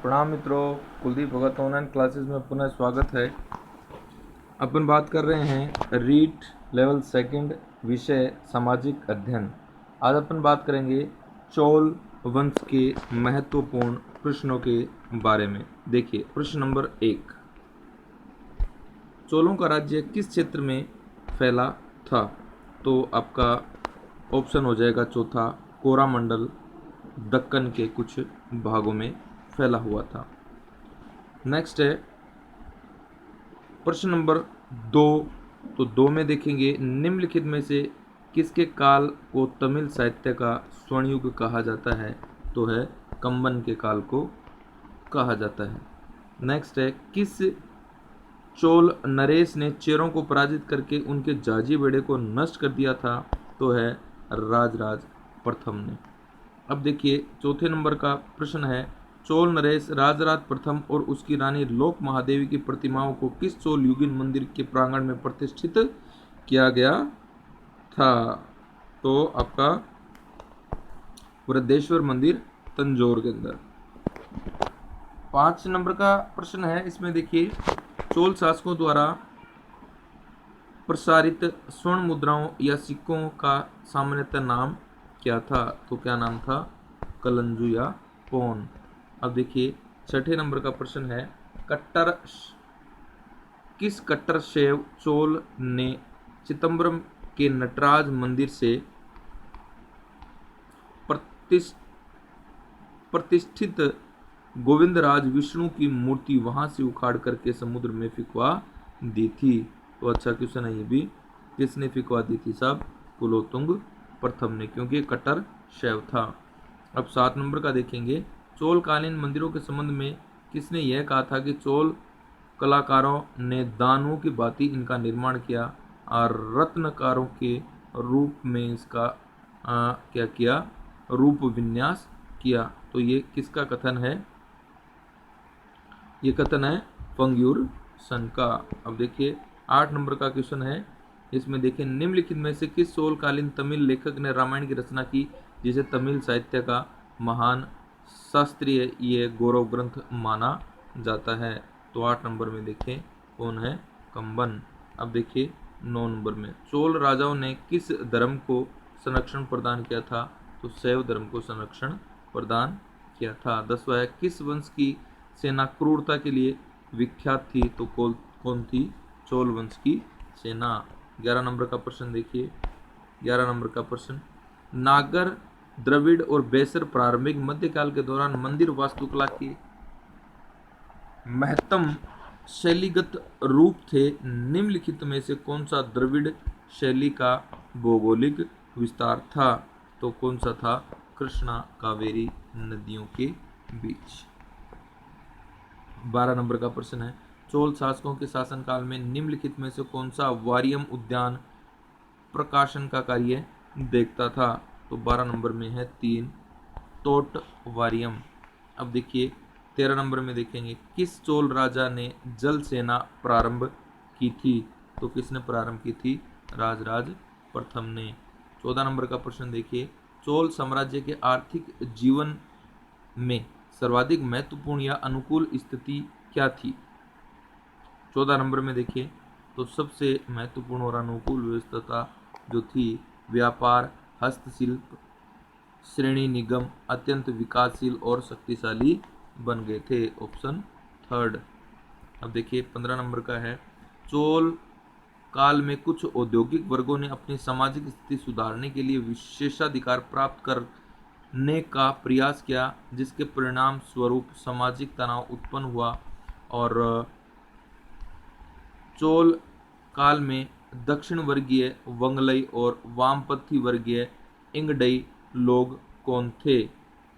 प्रणाम मित्रों, कुलदीप भगत online classes में पुनः स्वागत है। अपन बात कर रहे हैं रीट लेवल सेकंड, विषय सामाजिक अध्ययन। आज अपन बात करेंगे चोल वंश के महत्वपूर्ण प्रश्नों के बारे में। देखिए प्रश्न नंबर 1, चोलों का राज्य किस क्षेत्र में फैला था? तो आपका ऑप्शन हो जाएगा चौथा, कोरामंडल, दक्कन के कुछ भागों में फैला हुआ था। नेक्स्ट है प्रश्न नंबर 2। तो 2 में देखेंगे निम्नलिखित में से किसके काल को तमिल साहित्य का स्वर्ण युग कहा जाता है? तो है कंबन के काल को कहा जाता है। नेक्स्ट है किस चोल नरेश ने चेरों को पराजित करके उनके जाजी बेड़े को नष्ट कर दिया था? तो है राजराज प्रथम ने। अब देखिए चौथे नंबर का प्रश्न है, चोल नरेश राजराज प्रथम और उसकी रानी लोक महादेवी की प्रतिमाओं को किस चोल युगीन मंदिर के प्रांगण में प्रतिष्ठित किया गया था? तो आपका वृद्धेश्वर मंदिर तंजौर के अंदर। 5 नंबर का प्रश्न है, इसमें देखिए चोल शासकों द्वारा प्रसारित स्वर्ण मुद्राओं या सिक्कों का सामान्यतः नाम क्या था? तो क्या नाम था? कलंजू या पोन। अब देखिए 6ठे नंबर का प्रश्न है, किस कट्टर शैव चोल ने चिदम्बरम के नटराज मंदिर से प्रतिष्ठित गोविंदराज विष्णु की मूर्ति वहां से उखाड़ करके समुद्र में फिकवा दी थी? तो अच्छा क्वेश्चन है ये भी। किसने फिकवा दी थी साहब? कुलोत्तुंग प्रथम ने, क्योंकि कट्टर शैव था। अब 7 नंबर का देखेंगे, चोल कालीन मंदिरों के संबंध में किसने यह कहा था कि चोल कलाकारों ने दानवों की भांति इनका निर्माण किया और रत्नकारों के रूप में इसका क्या किया? रूप विन्यास किया। तो ये किसका कथन है? ये कथन है फंग्यूर सन का। अब देखिए 8 नंबर का क्वेश्चन है, इसमें देखिए निम्नलिखित में से किस चोल कालीन तमिल लेखक ने रामायण की रचना की जिसे तमिल साहित्य का महान शास्त्रीय ये गौरव ग्रंथ माना जाता है? तो 8 नंबर में देखें कौन है? कंबन। अब देखिए 9 नंबर में चोल राजाओं ने किस धर्म को संरक्षण प्रदान किया था? तो शैव धर्म को संरक्षण प्रदान किया था। 10वां है, किस वंश की सेना क्रूरता के लिए विख्यात थी? तो कौन थी? चोल वंश की सेना। 11 नंबर का प्रश्न देखिए, 11 नंबर का प्रश्न, नागर, द्रविड़ और बेसर प्रारंभिक मध्यकाल के दौरान मंदिर वास्तुकला के महत्तम शैलीगत रूप थे। निम्नलिखित में से कौन सा द्रविड़ शैली का भौगोलिक विस्तार था? तो कौन सा था? कृष्णा कावेरी नदियों के बीच। 12 नंबर का प्रश्न है, चोल शासकों के शासनकाल में निम्नलिखित में से कौन सा वारियम उद्यान प्रकाशन का कार्य देखता था? तो 12 नंबर में है 3 तोट वारियम। अब देखिए 13 नंबर में देखेंगे, किस चोल राजा ने जल सेना प्रारंभ की थी? तो किसने प्रारंभ की थी? राजराज प्रथम ने। 14 नंबर का प्रश्न देखिए, चोल साम्राज्य के आर्थिक जीवन में सर्वाधिक महत्वपूर्ण या अनुकूल स्थिति क्या थी? 14 नंबर में देखिए तो सबसे महत्वपूर्ण और अनुकूल व्यवस्था जो थी, व्यापार, हस्तशिल्प, श्रेणी निगम अत्यंत विकासशील और शक्तिशाली बन गए थे। ऑप्शन 3। अब देखिए 15 नंबर का है, चोल काल में कुछ औद्योगिक वर्गों ने अपनी सामाजिक स्थिति सुधारने के लिए विशेषाधिकार प्राप्त करने का प्रयास किया, जिसके परिणाम स्वरूप सामाजिक तनाव उत्पन्न हुआ। और चोल काल में दक्षिण वर्गीय वंगलई और वामपंथी वर्गीय इंगडई लोग कौन थे?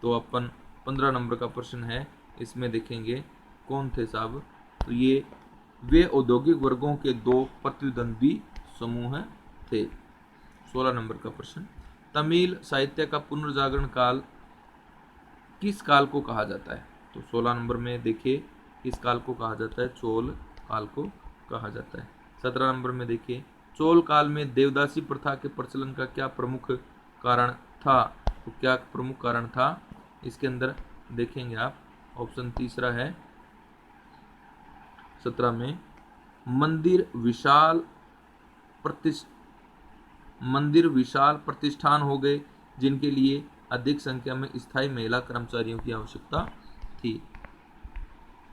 तो अपन 15 नंबर का प्रश्न है, इसमें देखेंगे कौन थे साहब? तो ये वे औद्योगिक वर्गों के 2 प्रतिद्वंद्वी समूह थे। 16 नंबर का प्रश्न, तमिल साहित्य का पुनर्जागरण काल किस काल को कहा जाता है? तो 16 नंबर में देखिए किस काल को कहा जाता है? चोल काल को कहा जाता है। 17 नंबर में देखिए, चोल काल में देवदासी प्रथा के प्रचलन का क्या प्रमुख कारण था? तो क्या प्रमुख कारण था? इसके अंदर देखेंगे आप ऑप्शन तीसरा है 17 में मंदिर विशाल प्रतिष्ठान हो गए जिनके लिए अधिक संख्या में स्थायी महिला कर्मचारियों की आवश्यकता थी।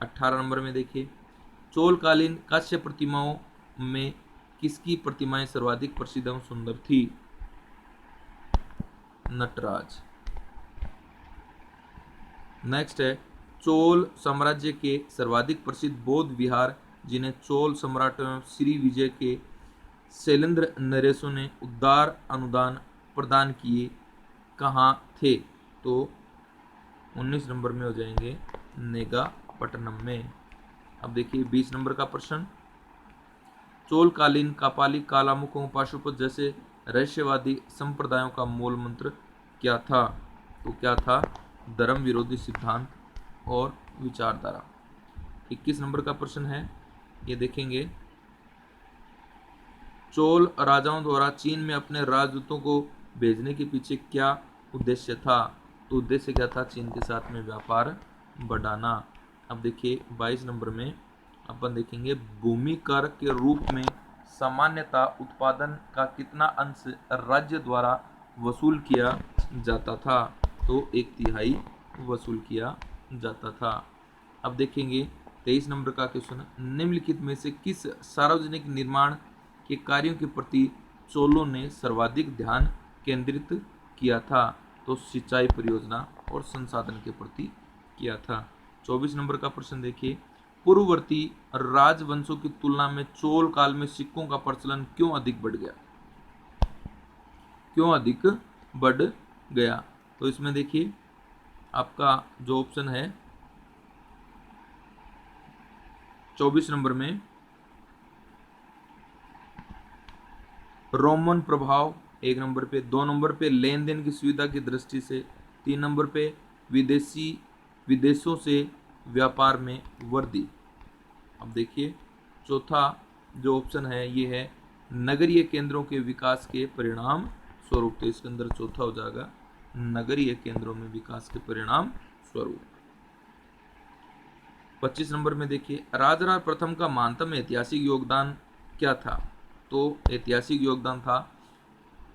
18 नंबर में देखिए, चोलकालीन कांस्य प्रतिमाओं में किसकी प्रतिमाएं सर्वाधिक प्रसिद्ध एवं सुंदर थी? नटराज। नेक्स्ट है, चोल साम्राज्य के सर्वाधिक प्रसिद्ध बौद्ध विहार जिन्हें चोल सम्राट एवं श्री विजय के शैलेंद्र नरेशों ने उदार अनुदान प्रदान किए कहाँ थे? तो 19 नंबर में हो जाएंगे नेगापट्टनम में। अब देखिए 20 नंबर का प्रश्न, चोलकालीन कापालिक कालामुखों पाशुपत जैसे रहस्यवादी संप्रदायों का मूल मंत्र क्या था? तो क्या था? धर्म विरोधी सिद्धांत और विचारधारा। 21 नंबर का प्रश्न है, ये देखेंगे, चोल राजाओं द्वारा चीन में अपने राजदूतों को भेजने के पीछे क्या उद्देश्य था? तो उद्देश्य क्या था? चीन के साथ में व्यापार बढ़ाना। अब देखिए 22 नंबर में अपन देखेंगे, भूमि कर के रूप में सामान्यतः उत्पादन का कितना अंश राज्य द्वारा वसूल किया जाता था? तो 1/3 वसूल किया जाता था। अब देखेंगे 23 नंबर का क्वेश्चन, निम्नलिखित में से किस सार्वजनिक निर्माण के कार्यों के प्रति चोलों ने सर्वाधिक ध्यान केंद्रित किया था? तो सिंचाई परियोजना और संसाधन के प्रति किया था। 24 नंबर का प्रश्न देखिए, पूर्ववर्ती राजवंशों की तुलना में चोल काल में सिक्कों का प्रचलन क्यों अधिक बढ़ गया? क्यों अधिक बढ़ गया? तो इसमें देखिए आपका जो ऑप्शन है 24 नंबर में रोमन प्रभाव 1 नंबर पे, 2 नंबर पे लेन देन की सुविधा की दृष्टि से, 3 नंबर पे विदेशों से व्यापार में वृद्धि। अब देखिए चौथा जो ऑप्शन है ये है नगरीय केंद्रों के विकास के परिणाम स्वरूप। तो इसके अंदर चौथा हो जाएगा नगरीय केंद्रों में विकास के परिणाम स्वरूप। 25 नंबर में देखिए, राजराज प्रथम का महानतम ऐतिहासिक योगदान क्या था? तो ऐतिहासिक योगदान था,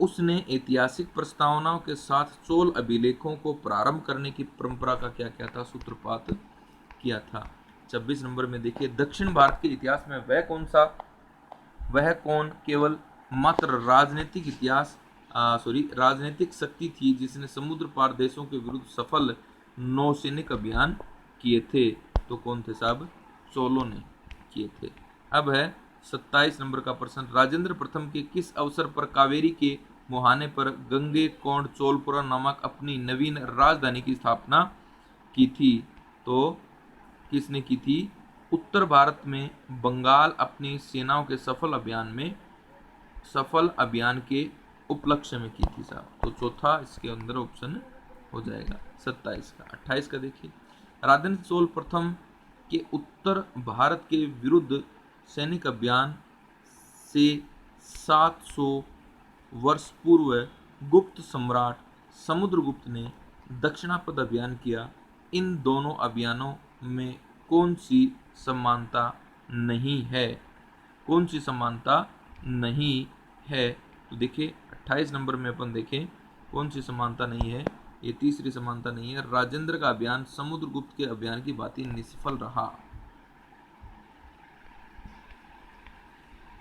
उसने ऐतिहासिक प्रस्तावनाओं के साथ चोल अभिलेखों को प्रारंभ करने की परंपरा का क्या क्या था? सूत्रपात किया था। 26 नंबर में देखिए, दक्षिण भारत के इतिहास में वह कौन केवल मात्र राजनीतिक शक्ति थी जिसने समुद्र पार देशों के विरुद्ध सफल नौसैनिक अभियान किए थे? तो कौन थे साहब? चोलों ने किए थे। अब है 27 नंबर का प्रश्न, राजेंद्र प्रथम के किस अवसर पर कावेरी के मुहाने पर गंगैकोंड चोलपुरा नामक अपनी नवीन राजधानी की स्थापना की थी? तो किसने की थी? उत्तर भारत में बंगाल अपनी सेनाओं के सफल अभियान के उपलक्ष्य में की थी साहब। तो चौथा इसके अंदर ऑप्शन हो जाएगा 27 का। 28 का देखिए, राजेंद्र चोल प्रथम के उत्तर भारत के विरुद्ध सैनिक अभियान से 700 वर्ष पूर्व गुप्त सम्राट समुद्रगुप्त ने दक्षिणापथ अभियान किया। इन दोनों अभियानों में कौन सी समानता नहीं है? कौन सी समानता नहीं है? तो देखिए 28 नंबर में अपन देखें कौन सी समानता नहीं है। ये तीसरी समानता नहीं है, राजेंद्र का अभियान समुद्रगुप्त के अभियान की भांति निष्फल रहा।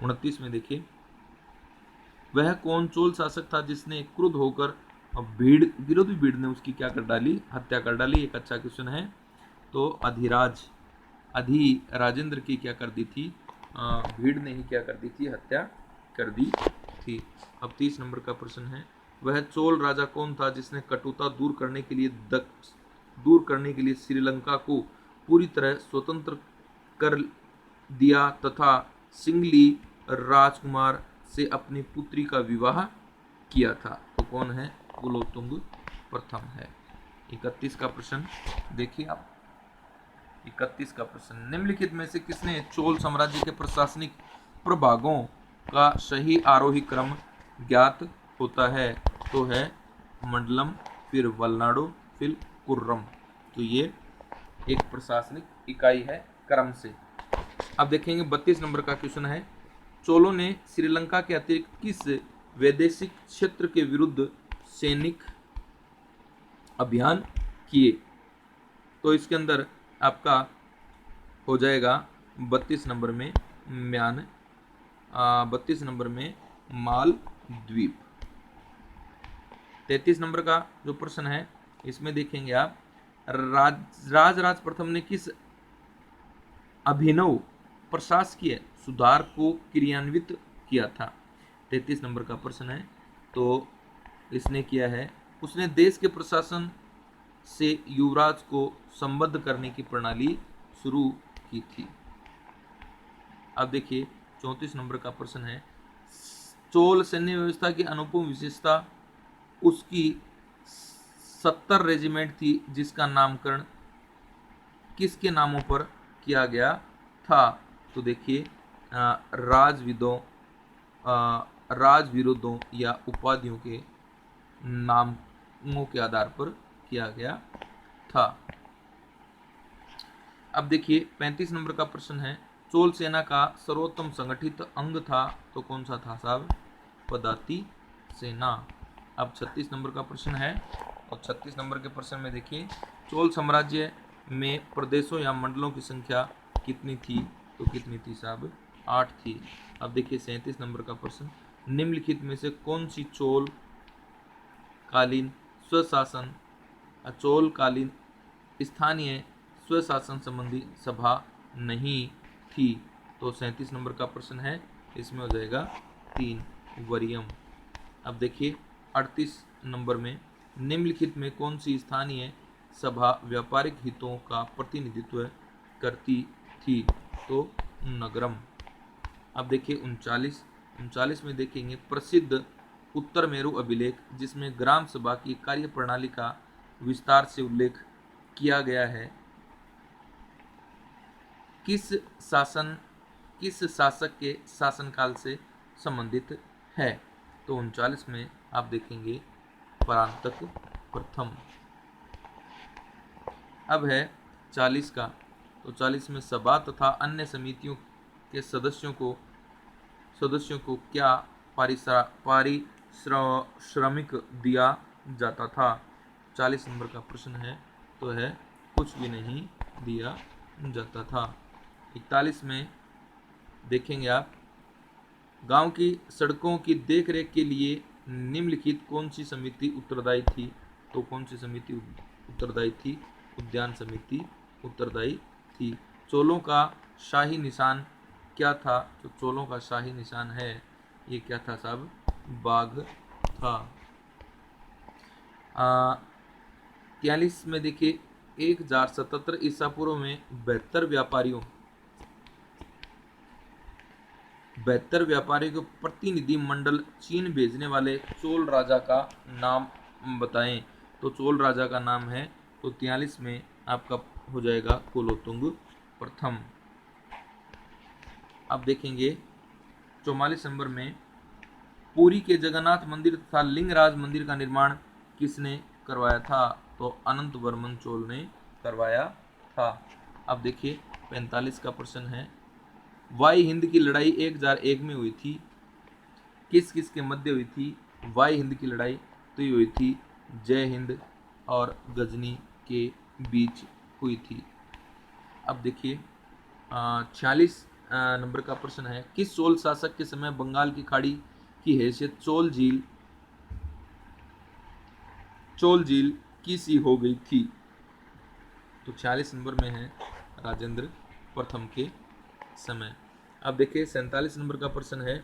29 में देखिए, वह कौन चोल शासक था जिसने क्रुद्ध होकर विरोधी भीड़ ने उसकी क्या कर डाली? हत्या कर डाली। एक अच्छा क्वेश्चन है। तो राजेंद्र की क्या कर दी थी? भीड़ ने ही क्या कर दी थी? हत्या कर दी थी। अब 30 नंबर का प्रश्न है, वह चोल राजा कौन था जिसने कटुता दूर करने के लिए श्रीलंका को पूरी तरह स्वतंत्र कर दिया तथा सिंगली राजकुमार से अपनी पुत्री का विवाह किया था? तो कौन है? कुलोत्तुंग प्रथम है। 31 का प्रश्न देखिए आप। 31 का प्रश्न, निम्नलिखित में से किसने चोल साम्राज्य के प्रशासनिक प्रभागों का सही आरोही क्रम ज्ञात होता है? तो है मंडलम, फिर वलनाडु, फिर कुर्रम। तो ये एक प्रशासनिक इकाई है क्रम से। अब देखेंगे 32 नंबर का क्वेश्चन है, चोलों ने श्रीलंका के अतिरिक्त किस वैदेशिक क्षेत्र के विरुद्ध सैनिक अभियान किए? तो इसके अंदर आपका हो जाएगा 32 नंबर में 32 नंबर में मालद्वीप। 33 नंबर का जो प्रश्न है इसमें देखेंगे आप, राज प्रथम ने किस अभिनव प्रशासकीय सुधार को क्रियान्वित किया था? 33 नंबर का प्रश्न है, तो इसने किया है, उसने देश के प्रशासन से युवराज को संबद्ध करने की प्रणाली शुरू की थी। अब देखिए 34 नंबर का प्रश्न है, चोल सैन्य व्यवस्था की अनुपम विशेषता उसकी 70 रेजिमेंट थी जिसका नामकरण किसके नामों पर किया गया था? तो देखिए राजविरोधों या उपाधियों के नामों के आधार पर किया गया था। अब देखिए 35 नंबर का प्रश्न है, चोल सेना का सर्वोत्तम संगठित अंग था, तो कौन सा था साहब? पदाती सेना। अब 36 नंबर का प्रश्न है, और 36 नंबर के प्रश्न में देखिए, चोल साम्राज्य में प्रदेशों या मंडलों की संख्या कितनी थी? तो कितनी थी साहब? 8 थी। अब देखिए 37 नंबर का प्रश्न, निम्नलिखित में से कौन सी चोल कालीन स्थानीय स्वशासन संबंधी सभा नहीं थी? तो 37 नंबर का प्रश्न है, इसमें हो जाएगा 3 वरियम। अब देखिए 38 नंबर में, निम्नलिखित में कौन सी स्थानीय सभा व्यापारिक हितों का प्रतिनिधित्व करती थी? तो नगरम। अब देखिए 39 में देखेंगे, प्रसिद्ध उत्तर मेरु अभिलेख जिसमें ग्राम सभा की कार्य प्रणाली का विस्तार से उल्लेख किया गया है, किस शासक के शासनकाल से संबंधित है? तो 39 में आप देखेंगे परांतक प्रथम। अब है 40 का, तो 40 में सभा तथा अन्य समितियों के सदस्यों को क्या पारिश्रमिक दिया जाता था? 40 नंबर का प्रश्न है, तो है कुछ भी नहीं दिया जाता था। 41 में देखेंगे आप, गांव की सड़कों की देखरेख के लिए निम्नलिखित कौन सी समिति उत्तरदायी थी? तो कौन सी समिति उत्तरदायी थी? उद्यान समिति उत्तरदायी थी। चोलों का शाही निशान क्या था? तो चोलों का शाही निशान है, ये क्या था साहब? बाघ था। 43 में देखिए, 1077 ईसा पूर्व में 72 व्यापारियों को प्रतिनिधि मंडल चीन भेजने वाले चोल राजा का नाम बताएं। तो चोल राजा का नाम है, तो 43 में आपका हो जाएगा कुलोत्तुंग प्रथम। अब देखेंगे 44 नंबर में, पुरी के जगन्नाथ मंदिर तथा लिंगराज मंदिर का निर्माण किसने करवाया था? तो अनंत वर्मन चोल ने करवाया था। अब देखिए 45 का प्रश्न है, वाई हिंद की लड़ाई 1001 में हुई थी, किस किस के मध्य हुई थी? वाई हिंद की लड़ाई तो ये हुई थी जय हिंद और गजनी के बीच हुई थी। अब देखिए 46 नंबर का प्रश्न है, किस चोल शासक के समय बंगाल की खाड़ी की हैसियत चोल झील की सी हो गई थी? तो 46 नंबर में है राजेंद्र प्रथम के समय। अब देखिए 47 नंबर का प्रश्न है,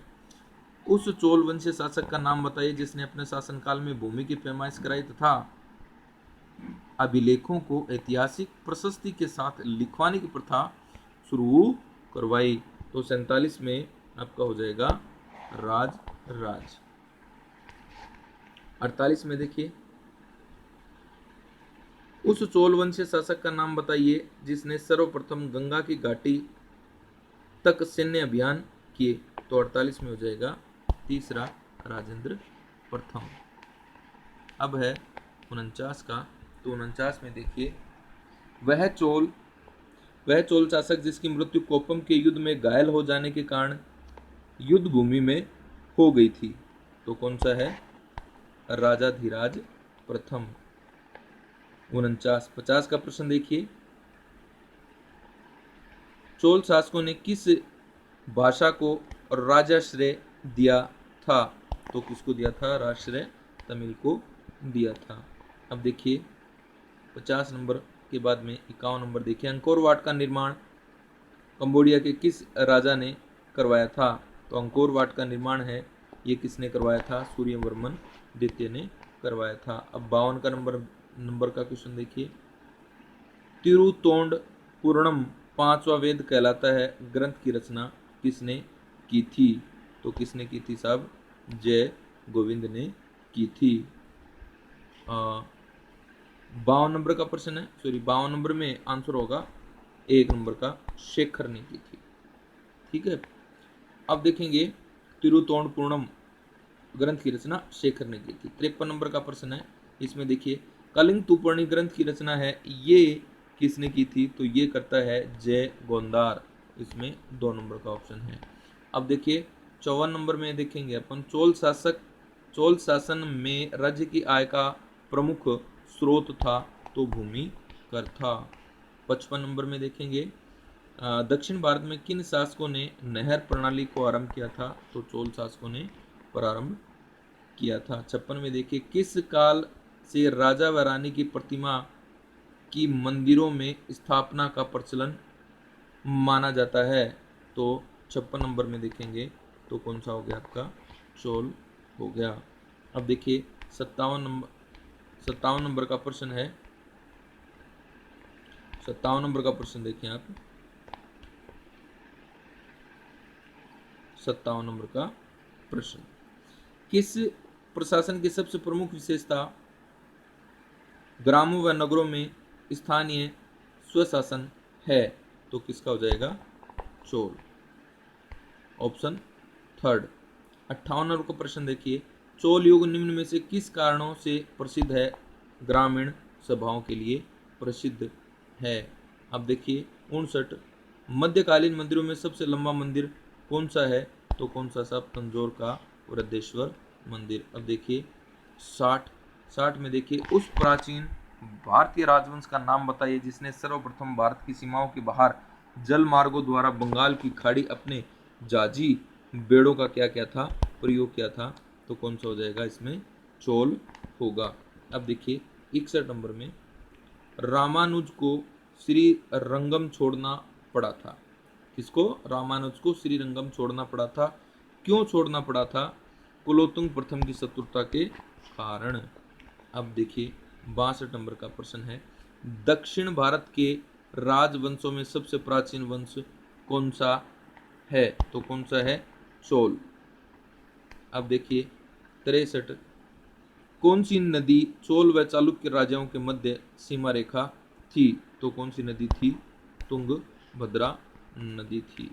उस चोल वंशीय शासक का नाम बताइए जिसने अपने शासनकाल में भूमि की पैमाइश कराई तथा अभिलेखों को ऐतिहासिक प्रशस्ति के साथ लिखवाने की प्रथा शुरू करवाई। तो 47 में आपका हो जाएगा राज। 48 में देखिए, उस चोल वंशीय शासक का नाम बताइए जिसने सर्वप्रथम गंगा की घाटी तक सैन्य अभियान किए। तो 48 में हो जाएगा तीसरा राजेंद्र प्रथम। अब है 49 का, तो 49 में देखिए, वह चोल वह चोल शासक जिसकी मृत्यु कोप्पम के युद्ध में घायल हो जाने के कारण युद्ध भूमि में हो गई थी। तो कौन सा है? राजाधिराज प्रथम। 49 का प्रश्न देखिए, चोल शासकों ने किस भाषा को राजाश्रय दिया था? तो किसको दिया था? राजाश्रय तमिल को दिया था। अब देखिए 50 नंबर के बाद में 51 नंबर देखिए, अंकोर वाट का निर्माण कंबोडिया के किस राजा ने करवाया था? तो अंकोर वाट का निर्माण है ये किसने करवाया था? सूर्यवर्मन द्वितीय ने करवाया था। अब 52 का नंबर का क्वेश्चन देखिए, तिरुतोंडपुरम पांचवा वेद कहलाता है ग्रंथ की रचना किसने की थी? तो किसने की थी साहब? जय गोविंद ने की थी। 52 नंबर का प्रश्न है, 52 नंबर में आंसर होगा 1 नंबर का, शेखर ने की थी। ठीक है, अब देखेंगे तिरुतोंडपुरम ग्रंथ की रचना शेखर ने की थी। 53 नंबर का प्रश्न है, इसमें देखिए कलिंग तुपर्णी ग्रंथ की रचना है ये किसने की थी? तो ये करता है जय गोंदार। इसमें 2 नंबर का ऑप्शन है। अब देखिए 54 नंबर में देखेंगे अपन, चोल शासन में राज्य की आय का प्रमुख स्रोत था? तो भूमि कर था। 55 नंबर में देखेंगे, दक्षिण भारत में किन शासकों ने नहर प्रणाली को आरंभ किया था? तो चोल शासकों ने प्रारंभ किया था। 56 में देखिए, किस काल से राजा व रानी की प्रतिमा की मंदिरों में स्थापना का प्रचलन माना जाता है? तो 56 नंबर में देखेंगे तो कौन सा हो गया आपका? चोल हो गया। अब देखिए 57 नंबर का प्रश्न है, 57 नंबर का प्रश्न देखिए आप, 57 नंबर का प्रश्न, किस प्रशासन की सबसे प्रमुख विशेषता ग्रामों व नगरों में स्थानीय स्वशासन है? तो किसका हो जाएगा? चोल। Option third. 58 नंबर का प्रश्न देखिए, चोल युग निम्न में से किस कारणों से प्रसिद्ध है? ग्रामीण सभाओं के लिए प्रसिद्ध है। अब देखिए 59, मध्यकालीन मंदिरों में सबसे लंबा मंदिर कौन सा है? तो कौन सा साहब? तंजौर का वृद्धेश्वर मंदिर। अब देखिए 60 में देखिए, उस प्राचीन भारतीय राजवंश का नाम बताइए जिसने सर्वप्रथम भारत की सीमाओं के बाहर जल मार्गों द्वारा बंगाल की खाड़ी अपने जाजी बेड़ों का क्या क्या था? प्रयोग किया था। तो कौन सा हो जाएगा इसमें? चोल होगा। अब देखिए 61 नंबर में, रामानुज को श्री रंगम छोड़ना पड़ा था? किसको? रामानुज को श्री रंगम छोड़ना पड़ा था। क्यों छोड़ना पड़ा था? कुलोत्तुंग प्रथम की शत्रुता के कारण। अब देखिए 62 नंबर का प्रश्न है, दक्षिण भारत के राजवंशों में सबसे प्राचीन वंश कौन सा है? तो कौन सा है? चोल। अब देखिए 63, कौन सी नदी चोल व चालुक्य राजाओं के मध्य सीमा रेखा थी? तो कौन सी नदी थी? तुंगभद्रा नदी थी।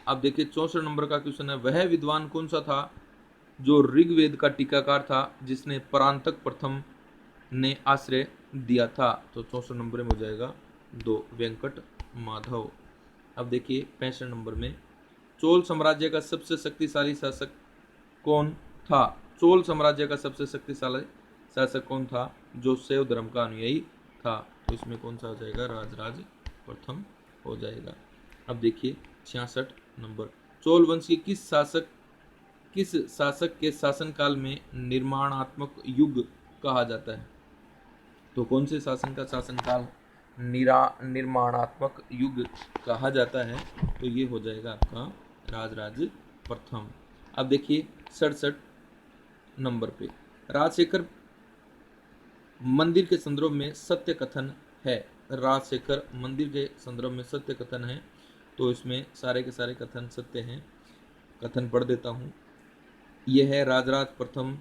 अब देखिए 64 नंबर का क्वेश्चन है, वह विद्वान कौन सा था जो ऋग्वेद का टीकाकार था जिसने परांतक प्रथम ने आश्रय दिया था? तो 64 नंबर में हो जाएगा 2, वेंकट माधव। अब देखिए 65 नंबर में, चोल साम्राज्य का सबसे शक्तिशाली शासक कौन था? चोल साम्राज्य का सबसे शक्तिशाली शासक कौन था जो शैव धर्म का अनुयायी था? तो इसमें कौन सा हो जाएगा? राजराज प्रथम हो जाएगा। अब देखिए 66 नंबर, चोल वंश की किस शासक के शासनकाल में निर्माणात्मक युग कहा जाता है? तो कौन से शासन का शासनकाल निर्माणात्मक युग कहा जाता है? तो ये हो जाएगा आपका राजराज प्रथम। अब देखिए 67 नंबर पे, राजशेखर मंदिर के संदर्भ में सत्य कथन है। राजशेखर मंदिर के संदर्भ में सत्य कथन है, तो इसमें सारे के सारे कथन सत्य हैं। कथन पढ़ देता हूँ। यह है राजराज प्रथम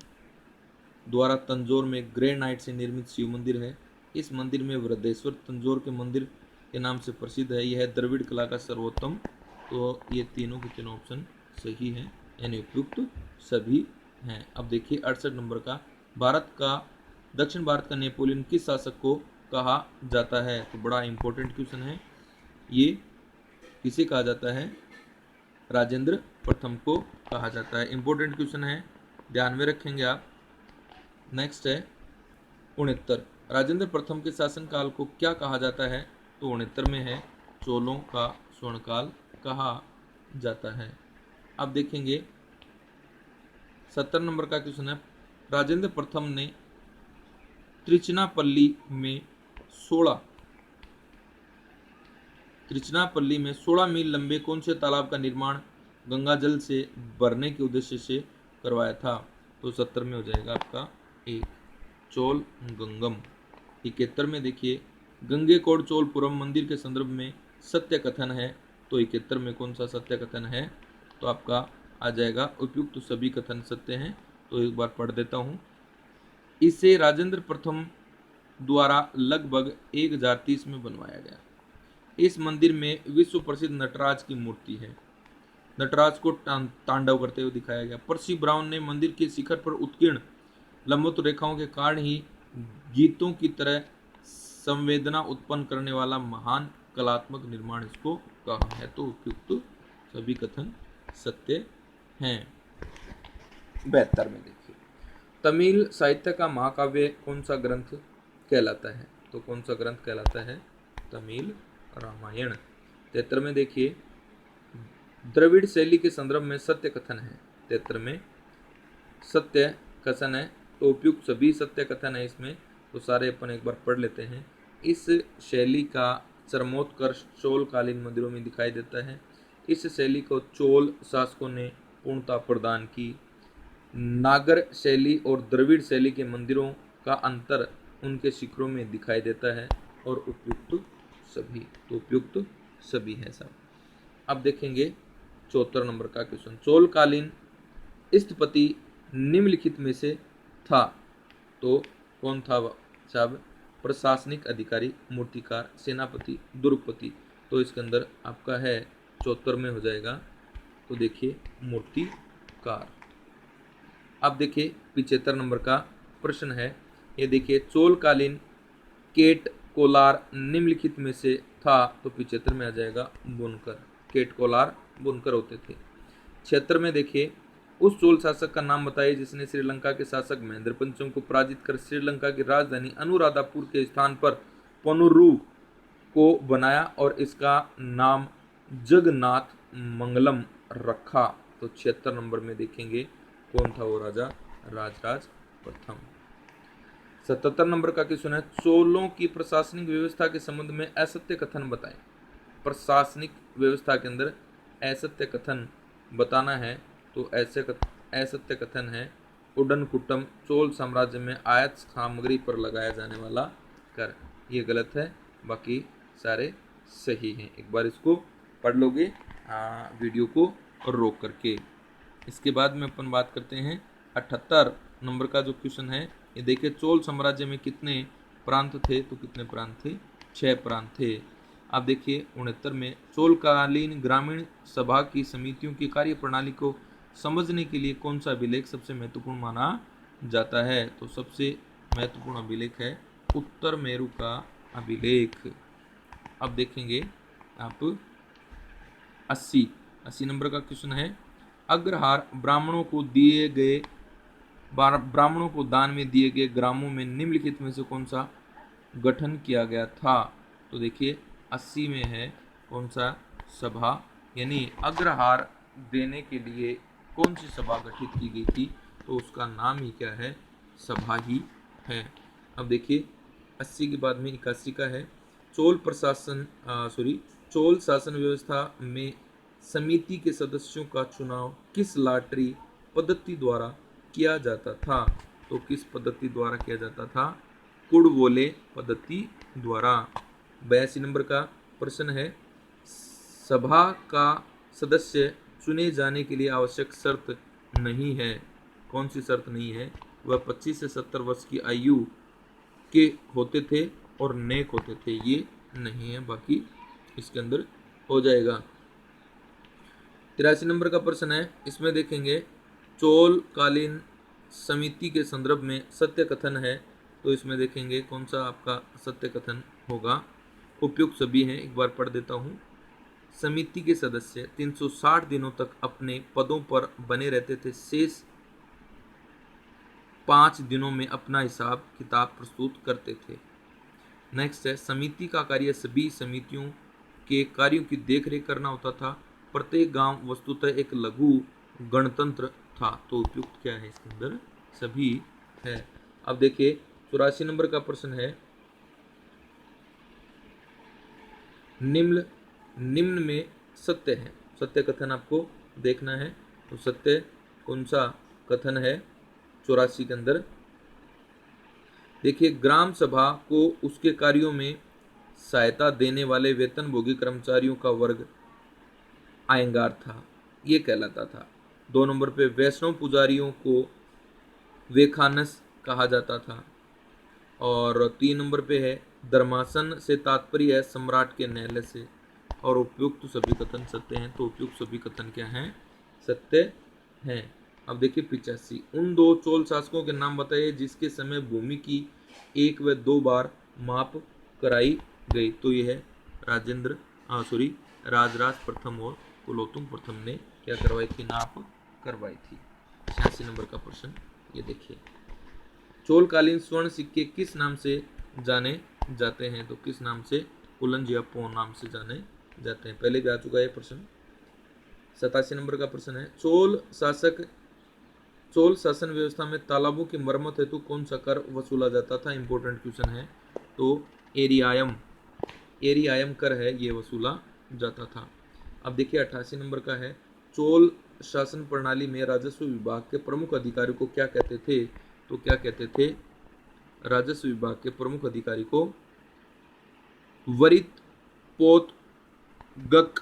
द्वारा तंजौर में ग्रेनाइट से निर्मित शिव मंदिर है। इस मंदिर में वृद्धेश्वर तंजौर के मंदिर के नाम से प्रसिद्ध है। यह द्रविड़ कला का सर्वोत्तम। तो ये तीनों के तीनों ऑप्शन सही हैं, यानी उपयुक्त सभी हैं। अब देखिए 68 नंबर का, दक्षिण भारत का नेपोलियन किस शासक को कहा जाता है? तो बड़ा इंपॉर्टेंट क्वेश्चन है ये। किसे कहा जाता है? राजेंद्र प्रथम को कहा जाता है। इंपॉर्टेंट क्वेश्चन है, ध्यान में रखेंगे आप। नेक्स्ट है 69। राजेंद्र प्रथम के शासनकाल को क्या कहा जाता है? तो 69 में है चोलों का स्वर्णकाल कहा जाता है। अब देखेंगे 70 नंबर का क्वेश्चन है, राजेंद्र प्रथम ने त्रिचनापल्ली में 16 मील लंबे कौन से तालाब का निर्माण गंगा जल से भरने के उद्देश्य से करवाया था? तो 70 में हो जाएगा आपका एक चोल गंगम। 71 में देखिए, गंगेकोट चोलपुरम मंदिर के संदर्भ में सत्य कथन है। तो 71 में कौन सा सत्य कथन है? तो आपका आ जाएगा उपयुक्त तो सभी कथन सत्य हैं। तो एक बार पढ़ देता हूँ। इसे राजेंद्र प्रथम द्वारा लगभग 1030 में बनवाया गया। इस मंदिर में विश्व प्रसिद्ध नटराज की मूर्ति है। नटराज को तांडव करते हुए दिखाया गया। पर्सी ब्राउन ने मंदिर के शिखर पर उत्कीर्ण लंबवत रेखाओं के कारण ही गीतों की तरह संवेदना उत्पन्न करने वाला महान कलात्मक निर्माण इसको कहा है। तो उपयुक्त सभी कथन सत्य हैं। 72 में देखिए, तमिल साहित्य का महाकाव्य कौन सा ग्रंथ कहलाता है? तो कौन सा ग्रंथ कहलाता है? तमिल रामायण। 73 में देखिए, द्रविड़ शैली के संदर्भ में सत्य कथन है। 73 में सत्य कथन है। तो उपयुक्त सभी सत्य कथन है इसमें। तो सारे अपन एक बार पढ़ लेते हैं। इस शैली का चरमोत्कर्ष चोलकालीन मंदिरों में दिखाई देता है। इस शैली को चोल शासकों ने पूर्णता प्रदान की। नागर शैली और द्रविड़ शैली के मंदिरों का अंतर उनके शिखरों में दिखाई देता है। और उपयुक्त सभी, तो उपयुक्त सभी है सब। अब देखेंगे 74 नंबर का क्वेश्चन, चोलकालीन स्थपति निम्नलिखित में से था? तो कौन था साहब? प्रशासनिक अधिकारी, मूर्तिकार, सेनापति, दुर्गपति। तो इसके अंदर आपका है 74 में हो जाएगा। तो देखिए मूर्तिकार। अब देखिए 75 नंबर का प्रश्न है, ये देखिए, चोलकालीन केट कोलार निम्नलिखित में से था? तो 75 में आ जाएगा बुनकर। केट कोलार बुनकर होते थे। 76 में देखिए, उस चोल शासक का नाम बताइए जिसने श्रीलंका के शासक महेंद्र पंचम को पराजित कर श्रीलंका की राजधानी अनुराधापुर के स्थान पर पनुरू को बनाया और इसका नाम जगन्नाथ मंगलम रखा। तो 76 नंबर में देखेंगे कौन था वो राजा? राजराज प्रथम। 77 नंबर का क्वेश्चन है, चोलों की प्रशासनिक व्यवस्था के संबंध में असत्य कथन बताएं। प्रशासनिक व्यवस्था के अंदर असत्य कथन बताना है। तो असत्य कथन है, उडन कुटम चोल साम्राज्य में आयात सामग्री पर लगाया जाने वाला कर। ये गलत है, बाकी सारे सही हैं। एक बार इसको पढ़ लोगे वीडियो को रोक करके। इसके बाद में अपन बात करते हैं 78 नंबर का जो क्वेश्चन है, ये देखिए, चोल साम्राज्य में कितने प्रांत थे? तो कितने प्रांत थे? 6 प्रांत थे। अब देखिए 69 में, चोलकालीन ग्रामीण सभा की समितियों की कार्य प्रणाली को समझने के लिए कौन सा अभिलेख सबसे महत्वपूर्ण माना जाता है? तो सबसे महत्वपूर्ण अभिलेख है उत्तर मेरु का अभिलेख। अब देखेंगे आप 80 नंबर का क्वेश्चन है, अग्रहार ब्राह्मणों को दान में दिए गए ग्रामों में निम्नलिखित में से कौन सा गठन किया गया था? तो देखिए 80 में है कौन सा? सभा, यानी अग्रहार देने के लिए कौन सी सभा गठित की गई थी? तो उसका नाम ही क्या है? सभा ही है। अब देखिए 80 के बाद में 81 का है, चोल शासन व्यवस्था में समिति के सदस्यों का चुनाव किस लॉटरी पद्धति द्वारा किया जाता था? तो किस पद्धति द्वारा किया जाता था? कुड़वोले पद्धति द्वारा। 82 नंबर का प्रश्न है, सभा का सदस्य चुने जाने के लिए आवश्यक शर्त नहीं है। कौन सी शर्त नहीं है? वह 25 से 70 वर्ष की आयु के होते थे और नेक होते थे। ये नहीं है, बाकी इसके अंदर हो जाएगा। 83 नंबर का प्रश्न है, इसमें देखेंगे चोल कालीन समिति के संदर्भ में सत्य कथन है। तो इसमें देखेंगे कौन सा आपका सत्य कथन होगा। उपयुक्त सभी हैं, एक बार पढ़ देता हूँ। समिति के सदस्य 360 दिनों तक अपने पदों पर बने रहते थे, शेष 5 दिनों में अपना हिसाब किताब प्रस्तुत करते थे। नेक्स्ट है, समिति का कार्य सभी समितियों के कार्यों की देखरेख करना होता था। प्रत्येक गांव वस्तुतः एक लघु गणतंत्र था। तो उपयुक्त क्या है इसके अंदर, सभी है। अब देखिए 84 नंबर का प्रश्न है, निम्न में सत्य है। सत्य कथन आपको देखना है। तो सत्य कौन सा कथन है 84 के अंदर। देखिए, ग्राम सभा को उसके कार्यों में सहायता देने वाले वेतनभोगी कर्मचारियों का वर्ग आयंगार था, ये कहलाता था। 2 नंबर पे वैष्णव पुजारियों को वेखानस कहा जाता था। और 3 नंबर पे है, धर्मासन से तात्पर्य है सम्राट के न्यायालय से। और उपयुक्त सभी कथन सत्य हैं। तो उपयुक्त सभी कथन क्या हैं, सत्य हैं। अब देखिए 85, उन 2 चोल शासकों के नाम बताइए जिसके समय भूमि की 1 व 2 बार माप कराई गई। तो यह है राजराज प्रथम और कुलोत्तुंग प्रथम ने क्या करवाई थी, नाप करवाई थी। 86 नंबर का प्रश्न ये देखिए, चोलकालीन स्वर्ण सिक्के किस नाम से जाने जाते हैं। तो किस नाम से, कुलंज या पो नाम से जाने जाते हैं। पहले भी आ चुका है प्रश्न। 87 नंबर का प्रश्न है, चोल शासन व्यवस्था में तालाबों की मरम्मत हेतु कौन सा कर वसूला जाता था। इंपॉर्टेंट क्वेश्चन है। तो एरियायम कर है, ये वसूला जाता था। अब देखिए 88 नंबर का है, चोल शासन प्रणाली में राजस्व विभाग के प्रमुख अधिकारी को क्या कहते थे। तो क्या कहते थे, राजस्व विभाग के प्रमुख अधिकारी को वरित पोतगक।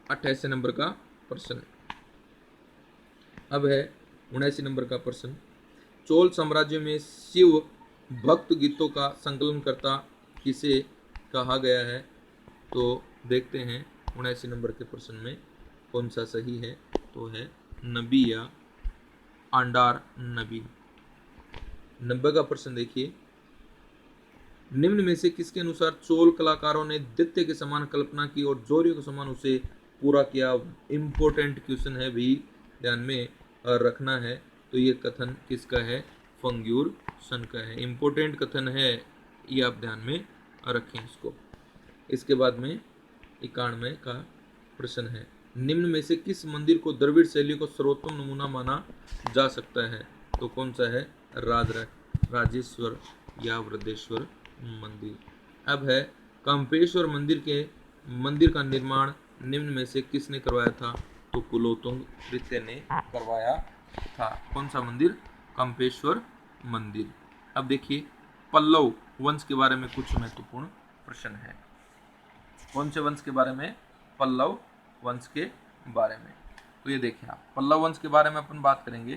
88 नंबर का प्रश्न। अब है 79 नंबर का प्रश्न, चोल साम्राज्य में शिव भक्त गीतों का संकलन करता किसे कहा गया है। तो देखते हैं 79 नंबर के प्रश्न में कौन सा सही है। तो है नबी या आंडार नबी। 90 का प्रश्न देखिए, निम्न में से किसके अनुसार चोल कलाकारों ने दैत्य के समान कल्पना की और जोरियों के समान उसे पूरा किया। इंपॉर्टेंट क्वेश्चन है, भी ध्यान में रखना है। तो ये कथन किसका है, फंग्यूर सन का है। इंपॉर्टेंट कथन है, ये आप ध्यान में रखें इसको। इसके बाद में 91 का प्रश्न है, निम्न में से किस मंदिर को द्रविड़ शैली को सर्वोत्तम नमूना माना जा सकता है। तो कौन सा है, राजेश्वर या वृद्धेश्वर मंदिर। अब है, कंपेश्वर मंदिर का निर्माण निम्न में से किसने करवाया था। तो कुलोत्तुंग तृतीय ने करवाया था। कौन सा मंदिर, कंपेश्वर मंदिर। अब देखिए पल्लव वंश के बारे में कुछ महत्वपूर्ण प्रश्न है। कौन से वंश के बारे में, पल्लव वंश के बारे में। तो ये देखिए आप, पल्लव वंश के बारे में अपन बात करेंगे।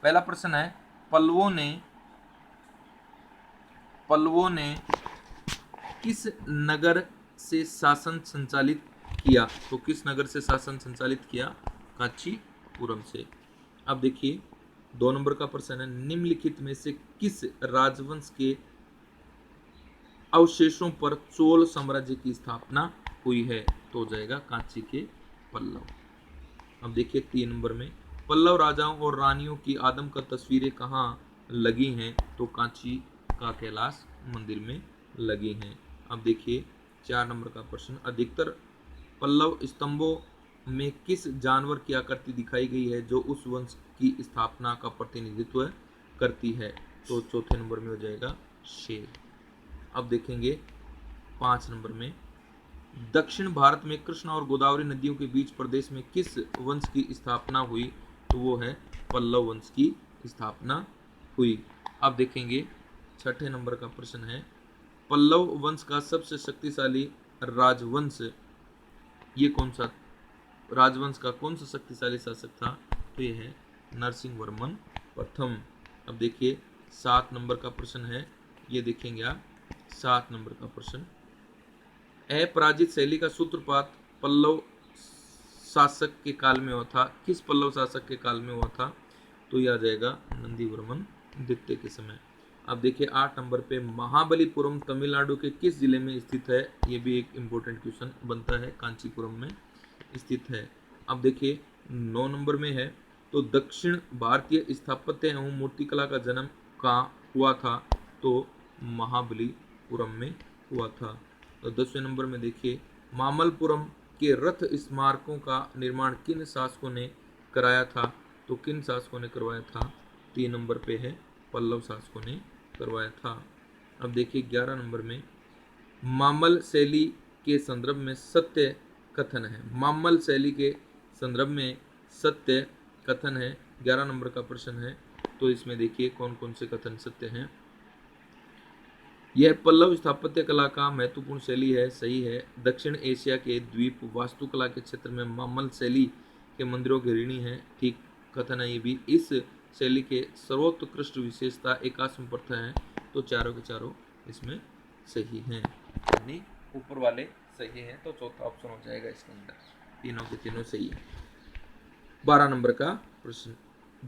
पहला प्रश्न है, पल्लवों ने किस नगर से शासन संचालित किया। तो किस नगर से शासन संचालित किया, कांचीपुरम से। अब देखिए 2 नंबर का प्रश्न है, निम्नलिखित में से किस राजवंश के अवशेषों पर चोल साम्राज्य की स्थापना हुई है। तो हो जाएगा कांची के पल्लव। अब देखिए 3 नंबर में, पल्लव राजाओं और रानियों की आदमकद तस्वीरें कहाँ लगी हैं। तो कांची का कैलाश मंदिर में लगी हैं। अब देखिए 4 नंबर का प्रश्न, अधिकतर पल्लव स्तंभों में किस जानवर की आकृति दिखाई गई है जो उस वंश की स्थापना का प्रतिनिधित्व करती है। तो चौथे नंबर में हो जाएगा शेर। अब देखेंगे 5 नंबर में, दक्षिण भारत में कृष्णा और गोदावरी नदियों के बीच प्रदेश में किस वंश की स्थापना हुई। तो वो है पल्लव वंश की स्थापना हुई। अब देखेंगे 6ठे नंबर का प्रश्न है, पल्लव वंश का सबसे शक्तिशाली राजवंश, ये कौन सा राजवंश का कौन सा शक्तिशाली शासक था। तो ये है नरसिंह वर्मन प्रथम। अब देखिए 7 नंबर का प्रश्न है, ये देखेंगे आप 7 नंबर का प्रश्न, अपराजित शैली का सूत्रपात पल्लव शासक के काल में हुआ था। किस पल्लव शासक के काल में हुआ था। तो ये आ जाएगा नंदीवर्मन द्वितीय के समय। अब देखिए 8 नंबर पे महाबलीपुरम तमिलनाडु के किस जिले में स्थित है, ये भी एक इम्पोर्टेंट क्वेश्चन बनता है, कांचीपुरम में स्थित है। अब देखिए 9 नंबर में है, तो दक्षिण भारतीय स्थापत्य एवं मूर्तिकला का जन्म कहाँ हुआ था, तो महाबलीपुरम में हुआ था। तो 10वें नंबर में देखिए मामल्लपुरम के रथ स्मारकों का निर्माण किन शासकों ने कराया था, तो किन शासकों ने करवाया था, 3 नंबर पे है पल्लव शासकों ने करवाया था। अब देखिए 11 नंबर में मामल शैली के संदर्भ में सत्य कथन है, मामल शैली के संदर्भ में सत्य कथन है, 11 नंबर का प्रश्न है। तो इसमें देखिए कौन कौन से कथन सत्य हैं। यह पल्लव स्थापत्य कला का महत्वपूर्ण शैली है, सही है। दक्षिण एशिया के द्वीप वास्तुकला के क्षेत्र में मामल शैली के मंदिरों की ऋणी है, ठीक कथन है ये भी। इस शैली के सर्वोत्कृष्ट विशेषता एकाश्म प्रथा है, तो चारों के चारों इसमें सही हैं, यानी ऊपर वाले सही हैं, तो चौथा ऑप्शन हो जाएगा इसके अंदर, तीनों के तीनों सही है। 12 नंबर का प्रश्न,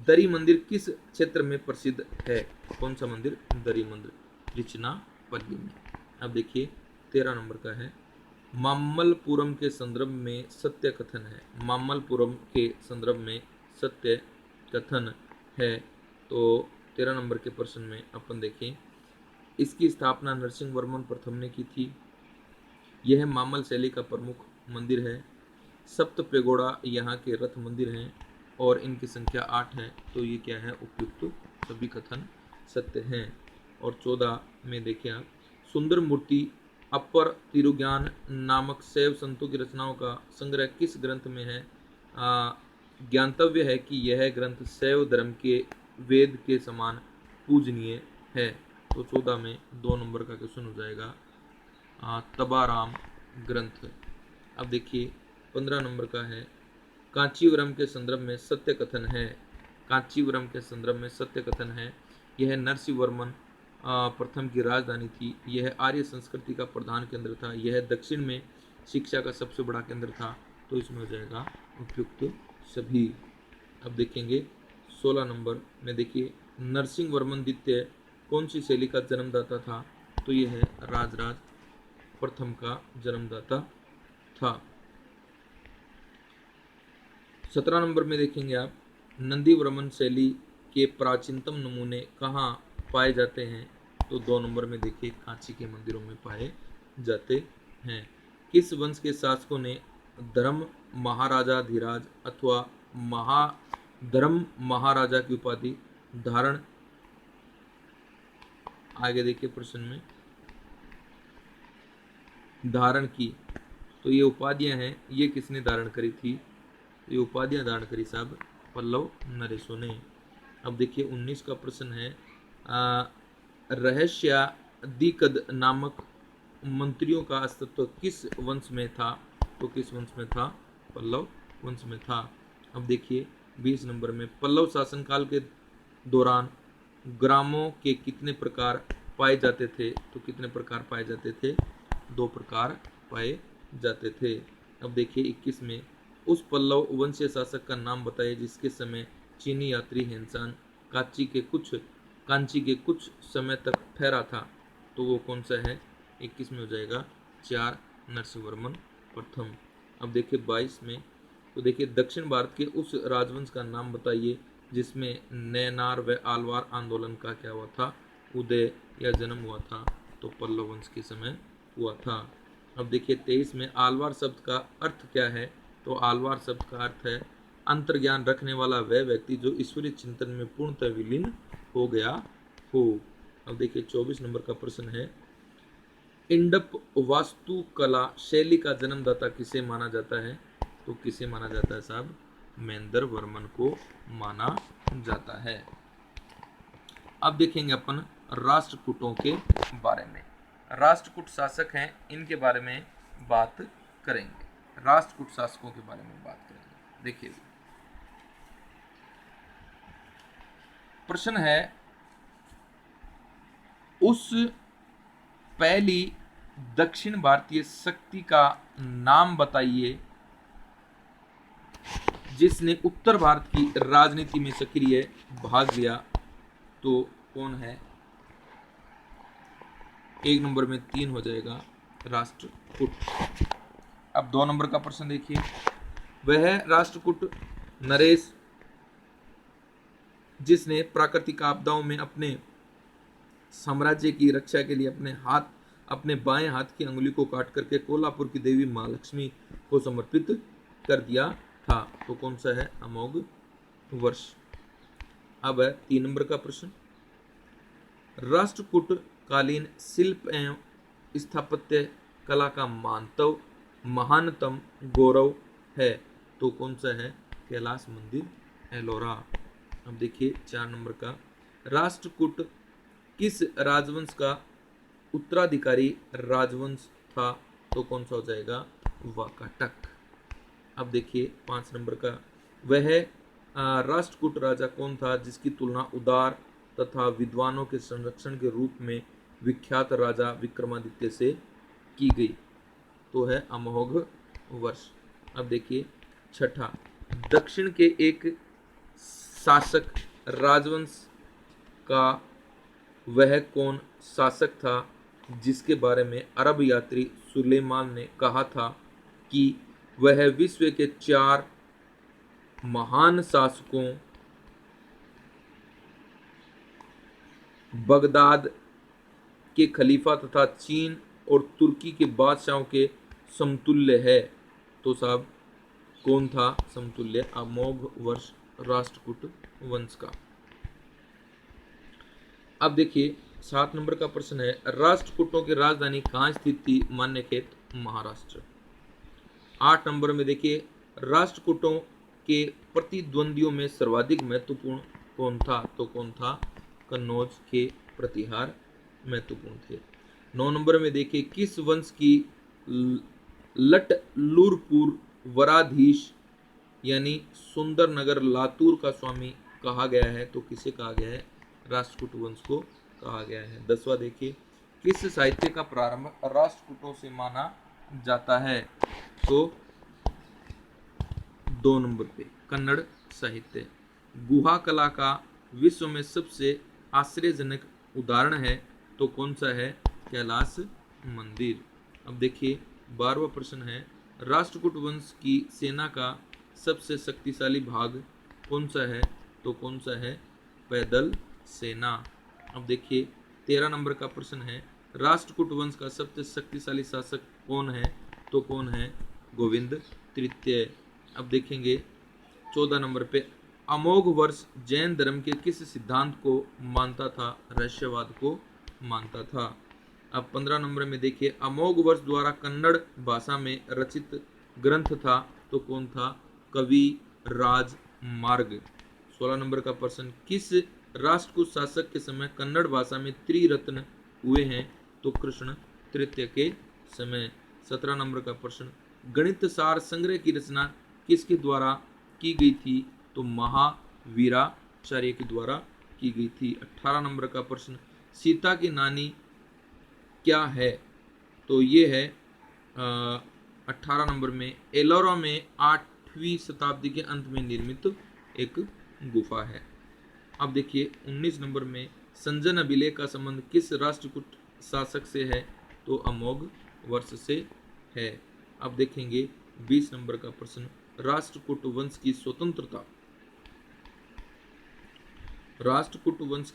दरी मंदिर किस क्षेत्र में प्रसिद्ध है, कौन सा मंदिर, दरी मंदिर त्रिचनापल्ली में। अब देखिए 13 नंबर का है, मामल्लपुरम के संदर्भ में सत्य कथन है, मामल्लपुरम के संदर्भ में सत्य कथन है। तो 13 नंबर के प्रश्न में अपन देखें, इसकी स्थापना नरसिंहवर्मन प्रथम ने की थी। यह मामल शैली का प्रमुख मंदिर है। सप्त पेगोड़ा यहाँ के रथ मंदिर हैं और इनकी संख्या 8 है, तो ये क्या है, उपयुक्त सभी कथन सत्य हैं। और 14 में देखिए आप, सुंदर मूर्ति अपर तिरुज्ञान नामक शैव संतों की रचनाओं का संग्रह किस ग्रंथ में है। ज्ञातव्य है कि यह ग्रंथ शैव धर्म के वेद के समान पूजनीय है। तो 14 में 2 नंबर का क्वेश्चन हो जाएगा तबाराम ग्रंथ। अब देखिए 15 नंबर का है, कांचीवरम के संदर्भ में सत्य कथन है, कांचीवरम के संदर्भ में सत्य कथन है। यह नरसिंहवर्मन प्रथम की राजधानी थी, यह आर्य संस्कृति का प्रधान केंद्र था, यह दक्षिण में शिक्षा का सबसे बड़ा केंद्र था, तो इसमें हो जाएगा उपयुक्त सभी। अब देखेंगे 16 नंबर में देखिए, नरसिंहवर्मन द्वितीय कौन सी शैली का जन्मदाता था, तो यह है राजराज प्रथम का जन्मदाता था। 17 नंबर में देखेंगे आप, नंदीवर्मन शैली के प्राचीनतम नमूने कहाँ पाए जाते हैं, तो 2 नंबर में देखिए कांची के मंदिरों में पाए जाते हैं। किस वंश के शासकों ने धर्म महाराजा धीराज अथवा धर्म महाराजा की उपाधि धारण, आगे देखिए प्रश्न में, धारण की, तो ये उपाधियां हैं, ये किसने धारण करी थी, ये उपाधियां धारण करी साहब पल्लव नरेशों ने। अब देखिए 19 का प्रश्न है, रहस्यादिकद नामक मंत्रियों का अस्तित्व किस वंश में था, तो किस वंश में था, पल्लव वंश में था। अब देखिए 20 नंबर में, पल्लव शासनकाल के दौरान ग्रामों के कितने प्रकार पाए जाते थे, तो कितने प्रकार पाए जाते थे, 2 प्रकार पाए जाते थे। अब देखिए 21 में, उस पल्लव वंशीय शासक का नाम बताइए जिसके समय चीनी यात्री हेनसान कांची के कुछ समय तक ठहरा था, तो वो कौन सा है, 21 में हो जाएगा 4 नरसिंहवर्मन प्रथम। अब देखिए 22 में, तो देखिए दक्षिण भारत के उस राजवंश का नाम बताइए जिसमें नैनार व आलवार आंदोलन का क्या हुआ था, उदय या जन्म हुआ था, तो पल्लव वंश के समय हुआ था। अब देखिए 23 में, आलवार शब्द का अर्थ क्या है, तो आलवार शब्द का अर्थ है अंतर्ज्ञान रखने वाला वह व्यक्ति जो ईश्वरीय चिंतन में पूर्णतः विलीन हो गया हो। अब देखिए 24 नंबर का प्रश्न है, इंडप वास्तुकला शैली का जन्मदाता किसे माना जाता है, तो किसे माना जाता है साहब, महेंद्रवर्मन को माना जाता है। अब देखेंगे अपन राष्ट्रकूटों के बारे में, राष्ट्रकूट शासक हैं, इनके बारे में बात करेंगे, राष्ट्रकूट शासकों के बारे में बात करेंगे। देखिए प्रश्न है, उस पहली दक्षिण भारतीय शक्ति का नाम बताइए जिसने उत्तर भारत की राजनीति में सक्रिय भाग लिया, तो कौन है? एक नंबर में 3 हो जाएगा राष्ट्रकूट। अब 2 नंबर का प्रश्न देखिए, वह राष्ट्रकूट नरेश जिसने प्राकृतिक आपदाओं में अपने साम्राज्य की रक्षा के लिए अपने बाएं हाथ की अंगुली को काट करके कोल्हापुर की देवी महालक्ष्मी को समर्पित कर दिया था, तो कौन सा है अमोघ वर्ष? अब है 3 नंबर का प्रश्न, राष्ट्रकूट कालीन शिल्प एवं स्थापत्य कला का महानतम गौरव है, तो कौन सा है? कैलाश मंदिर एलोरा। अब देखिए 4 नंबर का, राष्ट्रकूट किस राजवंश का उत्तराधिकारी राजवंश था, तो कौन सा हो जाएगा? वाकाटक। अब देखिए 5 नंबर का, वह राष्ट्रकूट राजा कौन था जिसकी तुलना उदार तथा विद्वानों के संरक्षण के रूप में विख्यात राजा विक्रमादित्य से की गई, तो है अमोघ वर्ष। अब देखिए 6, दक्षिण के एक शासक राजवंश का वह कौन शासक था जिसके बारे में अरब यात्री सुलेमान ने कहा था कि वह विश्व के 4 महान शासकों बगदाद के खलीफा तथा चीन और तुर्की के बादशाहों के समतुल्य है, तो साहब कौन था समतुल्य? अमोघ वर्ष राष्ट्रकूट वंश का। अब देखिए 7 नंबर का प्रश्न है, राष्ट्रकूटों की राजधानी कहाँ स्थित थी? मान्यखेत महाराष्ट्र। 8 नंबर में देखिए, राष्ट्रकूटों के प्रतिद्वंदियों में सर्वाधिक महत्वपूर्ण कौन था, तो कौन था? कन्नौज के प्रतिहार महत्वपूर्ण थे। 9 नंबर में देखिए, किस वंश की लटलूरपुर वराधीश यानी सुंदरनगर लातूर का स्वामी कहा गया है, तो किसे कहा गया है? राष्ट्रकूट वंश को कहा गया है। 10वां देखिए, किस साहित्य का प्रारंभ राष्ट्रकूटों से माना जाता है, तो 2 नंबर पे कन्नड़ साहित्य। गुहा कला का विश्व में सबसे आश्चर्यजनक उदाहरण है, तो कौन सा है? कैलाश मंदिर। अब देखिए 12वां प्रश्न है, राष्ट्रकूट वंश की सेना का सबसे शक्तिशाली भाग कौन सा है, तो कौन सा है? पैदल सेना। अब देखिए 13 नंबर का प्रश्न है, राष्ट्रकूट वंश का सबसे शक्तिशाली शासक कौन है, तो कौन है? गोविंद तृतीय। अब देखेंगे 14 नंबर पे, अमोघ वर्ष जैन धर्म के किस सिद्धांत को मानता था? रहस्यवाद को मानता था। अब 15 नंबर में देखिए, अमोघ वर्ष द्वारा कन्नड़ भाषा में रचित ग्रंथ था, तो कौन था? कवि राज मार्ग। 16 नंबर का प्रश्न, किस राष्ट्रकूट शासक के समय कन्नड़ भाषा में त्रिरत्न हुए हैं, तो कृष्ण तृतीय के समय। 17 नंबर का प्रश्न, गणित सार संग्रह की रचना किसके द्वारा की गई थी, तो महावीराचार्य के द्वारा की गई थी। 18 नंबर का प्रश्न, सीता की नानी क्या है, तो ये है 18 नंबर में एलोरा में 8वीं शताब्दी के अंत में निर्मित एक गुफा है। अब देखिए 19 नंबर में, संजन अभिलेख का संबंध किस राष्ट्रकूट शासक से है, तो अमोघ वर्ष से है। अब देखेंगे 20 नंबर का प्रश्न, राष्ट्रकूट वंश की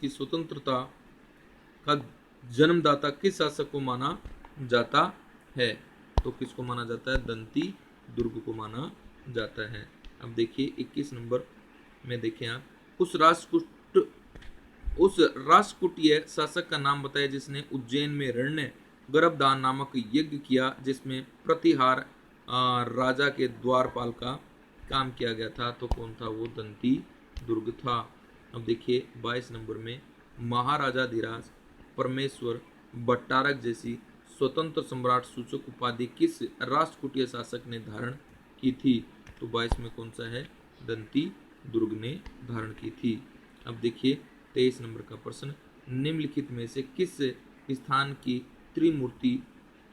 स्वतंत्रता का जन्मदाता किस शासक को माना जाता है, तो किसको माना जाता है? दंती दुर्ग को माना जाता है। अब देखिए 21 नंबर में देखें आप, उस राष्ट्रकूटीय शासक का नाम बताया जिसने उज्जैन में रण्य गर्भदान नामक यज्ञ किया, जिसमें प्रतिहार राजा के द्वारपाल का काम किया गया था, तो कौन था? वो दंती दुर्ग था। अब देखिए 22 नंबर में, महाराजा धीराज परमेश्वर भट्टारक जैसी स्वतंत्र सम्राट सूचक उपाधि किस राष्ट्रकूटीय शासक ने धारण की थी, तो 22 में कौन सा है? दंती दुर्ग ने धारण की थी। अब देखिए 23 नंबर का प्रश्न, निम्नलिखित में से किस स्थान की त्रिमूर्ति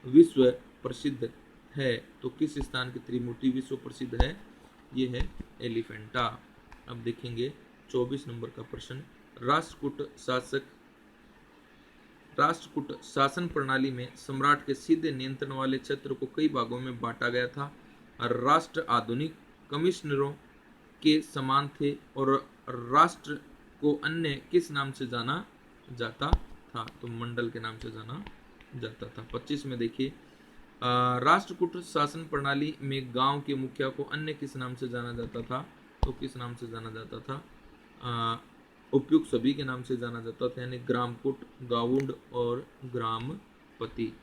विश्व प्रसिद्ध है, तो किस स्थान की त्रिमूर्ति विश्व प्रसिद्ध है? ये है एलिफेंटा। अब देखेंगे 24 नंबर का प्रश्न, राष्ट्रकूट शासन प्रणाली में सम्राट के सीधे नियंत्रण वाले क्षेत्र को कई भागों में बांटा गया था। राष्ट्र आधुनिक कमिश्नरों के समान थे और राष्ट्र को अन्य किस नाम से जाना जाता था? तो मंडल के नाम से जाना जाता था। 25 में देखिए, राष्ट्रकूट शासन प्रणाली में गांव के मुखिया को अन्य किस नाम से जाना जाता था? तो किस नाम से जाना जाता था? उपयुक्त सभी के नाम से जाना जाता था, यानी ग्रामकूट, गाउंड और ग्रामपति।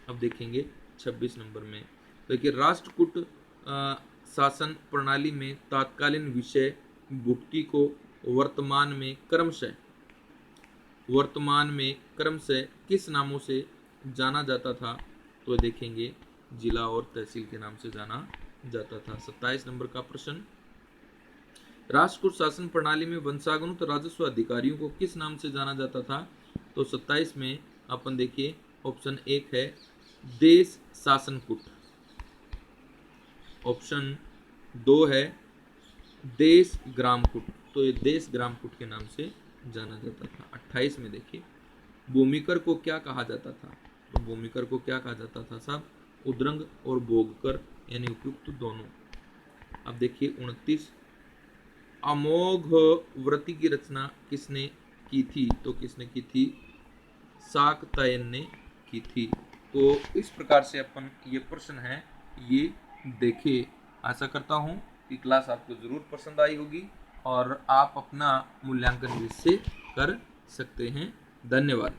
अब देखेंगे 26 नंबर में, देखिए राष्ट्रकूट शासन प्रणाली में तात्कालीन विषय भुक्ति को वर्तमान में क्रमशः किस नामों से जाना जाता था? तो देखेंगे जिला और तहसील के नाम से जाना जाता था। 27 नंबर का प्रश्न, राष्ट्रकूट शासन प्रणाली में वंशानुगत राजस्व अधिकारियों को किस नाम से जाना जाता था? तो 27 में अपन देखिए ऑप्शन 1 है देश शासनकूट, ऑप्शन 2 है देश ग्रामकूट, तो ये देश ग्रामकूट के नाम से जाना जाता था। 28 में देखिए भूमिकर को क्या कहा जाता था? तो भूमिकर को क्या कहा जाता था साहब? उद्रंग और भोगकर, यानी उपयुक्त दोनों। अब देखिए 29, अमोघ व्रति की रचना किसने की थी? तो किसने की थी? शाकतायन ने की थी। तो इस प्रकार से अपन ये प्रश्न है ये देखे। आशा करता हूँ कि क्लास आपको जरूर पसंद आई होगी और आप अपना मूल्यांकन इससे कर सकते हैं। धन्यवाद।